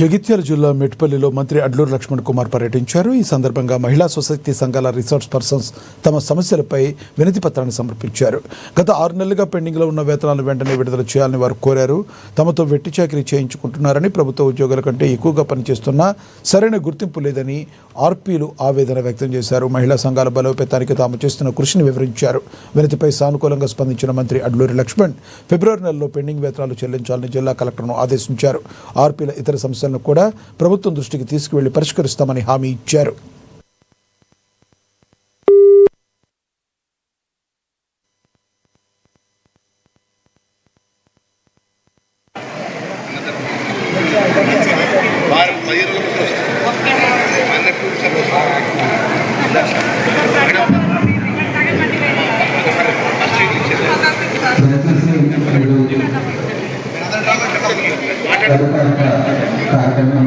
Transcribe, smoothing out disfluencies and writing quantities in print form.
జగిత్యాల జిల్లా మెట్పల్లిలో మంత్రి అడ్లూరు లక్ష్మణ్ కుమార్ పర్యటించారు. ఈ సందర్భంగా మహిళా సొసైటీ సంఘాల రిసోర్స్ పర్సన్స్ తమ సమస్యలపై వినతి పత్రాన్ని సమర్పించారు. గత 6 నెలలుగా పెండింగ్లో ఉన్న వేతనాలను వెంటనే విడుదల చేయాలని వారు కోరారు. తమతో వెట్టి చాకిరీ చేయించుకుంటున్నారని, ప్రభుత్వ ఉద్యోగుల కంటే ఎక్కువగా పనిచేస్తున్నా సరైన గుర్తింపు లేదని ఆర్పీలు ఆవేదన వ్యక్తం చేశారు. మహిళా సంఘాల బలోపేతానికి తాము చేస్తున్న కృషిని వివరించారు. వినతిపై సానుకూలంగా స్పందించిన మంత్రి అడ్లూరి లక్ష్మణ్ ఫిబ్రవరి నెలలో పెండింగ్ వేతనాలు చెల్లించాలని జిల్లా కలెక్టర్ను ఆదేశించారు. ఆర్పీల ఇతర సమస్యలను కూడా ప్రభుత్వం దృష్టికి తీసుకువెళ్లి పరిష్కరిస్తామని హామీ ఇచ్చారు. కార్యక్రమం